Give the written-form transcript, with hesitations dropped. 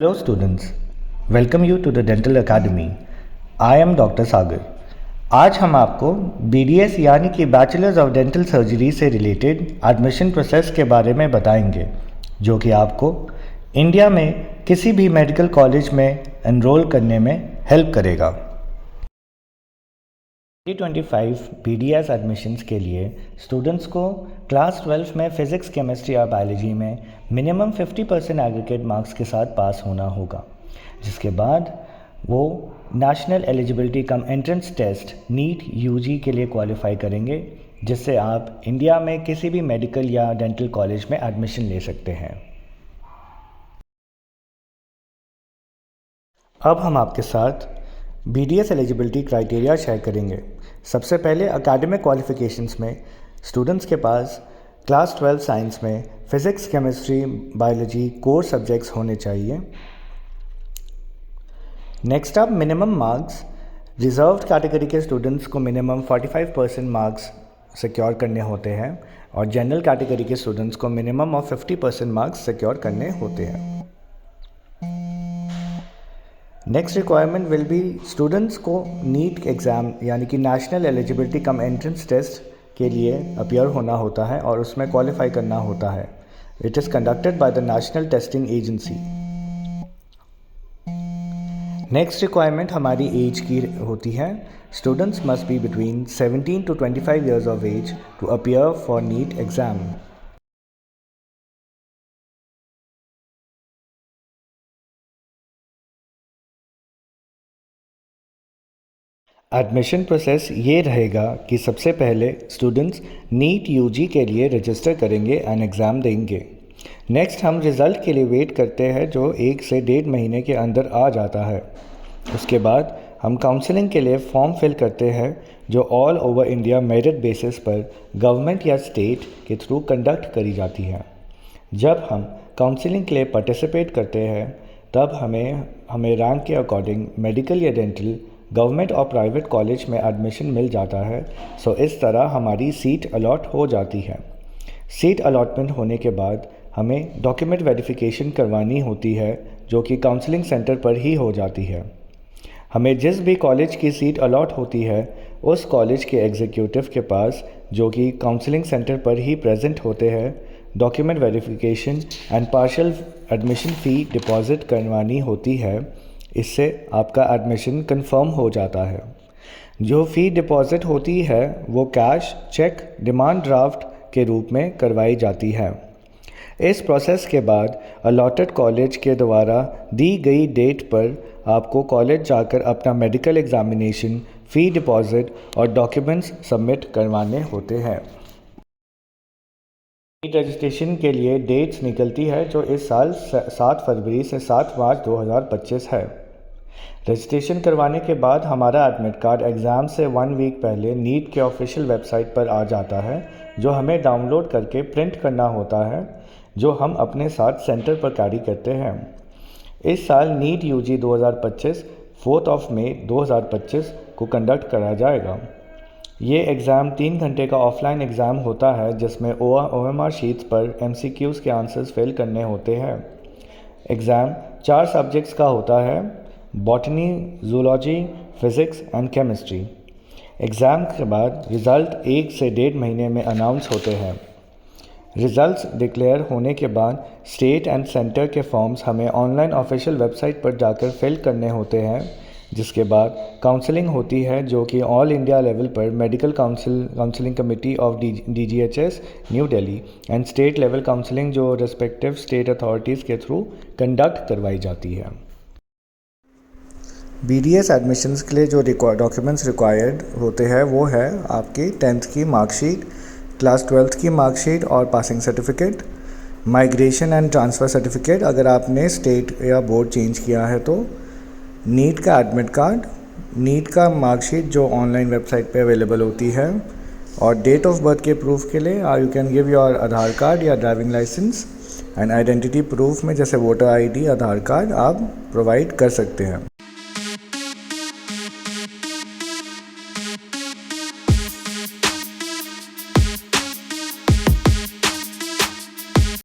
Hello students, welcome you to the Dental Academy. I am Dr. सागर. आज हम आपको BDS यानी कि बैचलर्स ऑफ डेंटल सर्जरी से रिलेटेड एडमिशन प्रोसेस के बारे में बताएंगे, जो कि आपको इंडिया में किसी भी मेडिकल कॉलेज में एनरोल करने में हेल्प करेगा। 2025 BDS एडमिशन्स के लिए स्टूडेंट्स को क्लास 12 में फिज़िक्स, केमिस्ट्री या बायोलॉजी में मिनिमम 50% एग्रीगेट मार्क्स के साथ पास होना होगा, जिसके बाद वो national eligibility cum entrance test NEET UG के लिए क्वालिफाई करेंगे, जिससे आप इंडिया में किसी भी मेडिकल या डेंटल कॉलेज में एडमिशन ले सकते हैं। अब हम आपके साथ BDS एलिजिबिलिटी क्राइटेरिया शेयर करेंगे। सबसे पहले एकेडमिक क्वालिफ़िकेशंस में स्टूडेंट्स के पास क्लास 12 साइंस में physics, chemistry, biology core subjects होने चाहिए। Next up minimum marks, reserved category के स्टूडेंट्स को मिनिमम 45% मार्क्स सिक्योर करने होते हैं और जनरल कैटेगरी के स्टूडेंट्स को मिनिमम ऑफ 50% मार्क्स सिक्योर करने होते हैं। Next requirement will be students को नीट एग्ज़ाम यानी कि national eligibility cum entrance test के लिए अपीयर होना होता है और उसमें क्वालिफाई करना होता है। It is conducted by the national testing agency. Next requirement हमारी एज की होती है। Students must be between 17 to 25 years of age to appear for NEET exam. Admission process ये रहेगा कि सबसे पहले स्टूडेंट्स नीट यूजी के लिए रजिस्टर करेंगे एंड एग्ज़ाम देंगे। नेक्स्ट हम रिज़ल्ट के लिए वेट करते हैं, जो 1 से 1.5 महीने के अंदर आ जाता है। उसके बाद हम काउंसलिंग के लिए फॉर्म फिल करते हैं, जो all over India merit basis पर गवर्नमेंट या स्टेट के थ्रू कंडक्ट करी जाती है। जब हम काउंसलिंग के लिए पार्टिसिपेट करते हैं, तब हमें रैंक के अकॉर्डिंग मेडिकल या डेंटल, गवर्नमेंट और प्राइवेट कॉलेज में एडमिशन मिल जाता है। सो इस तरह हमारी सीट अलॉट हो जाती है। सीट अलॉटमेंट होने के बाद हमें डॉक्यूमेंट वेरिफिकेशन करवानी होती है, जो कि काउंसलिंग सेंटर पर ही हो जाती है। हमें जिस भी कॉलेज की सीट अलॉट होती है, उस कॉलेज के एग्जीक्यूटिव के पास, जो कि काउंसलिंग सेंटर पर ही प्रेजेंट होते हैं, document verification and partial admission fee deposit करवानी होती है। इससे आपका एडमिशन कंफर्म हो जाता है। जो फ़ी डिपॉज़िट होती है वो कैश, चेक, डिमांड ड्राफ्ट के रूप में करवाई जाती है। इस प्रोसेस के बाद अलॉटेड कॉलेज के द्वारा दी गई डेट पर आपको कॉलेज जाकर अपना मेडिकल एग्जामिनेशन, फ़ी डिपॉज़िट और डॉक्यूमेंट्स सबमिट करवाने होते हैं। नीट रजिस्ट्रेशन के लिए डेट्स निकलती है, जो इस साल 7 फरवरी से 7 मार्च 2025 है। रजिस्ट्रेशन करवाने के बाद हमारा एडमिट कार्ड एग्ज़ाम से 1 वीक पहले नीट के ऑफिशियल वेबसाइट पर आ जाता है, जो हमें डाउनलोड करके प्रिंट करना होता है, जो हम अपने साथ सेंटर पर कैरी करते हैं। इस साल नीट यूजी 2025 4 मई 2025 को कंडक्ट करा जाएगा। ये एग्ज़ाम 3 घंटे का ऑफलाइन एग्ज़ाम होता है, जिसमें OMR शीट्स पर MCQs के आंसर्स फिल करने होते हैं। एग्ज़ाम 4 सब्जेक्ट्स का होता है: botany, zoology, physics and chemistry. Exam के बाद रिज़ल्ट 1 से 1.5 महीने में अनाउंस होते हैं। रिज़ल्ट्स डिक्लेयर होने के बाद स्टेट एंड सेंटर के फॉर्म्स हमें ऑनलाइन ऑफिशियल वेबसाइट पर जाकर फिल करने होते हैं, जिसके बाद काउंसलिंग होती है, जो कि ऑल इंडिया लेवल पर medical counselling committee of DGHS new Delhi and state level counselling, जो रिस्पेक्टिव स्टेट अथॉरिटीज़ के थ्रू कंडक्ट करवाई जाती है। BDS एडमिशन्स के लिए जो डॉक्यूमेंट्स रिक्वायर्ड होते हैं वो है आपकी 10th की मार्कशीट, क्लास 12th की मार्कशीट और passing certificate, migration and transfer certificate अगर आपने स्टेट या बोर्ड चेंज किया है तो, नीट का एडमिट कार्ड, नीट का मार्कशीट जो ऑनलाइन वेबसाइट पे अवेलेबल होती है, और डेट ऑफ बर्थ के प्रूफ के लिए you can give your Aadhaar card या driving licence, and identity proof में जैसे वोटर ID, आधार कार्ड आप प्रोवाइड कर सकते हैं।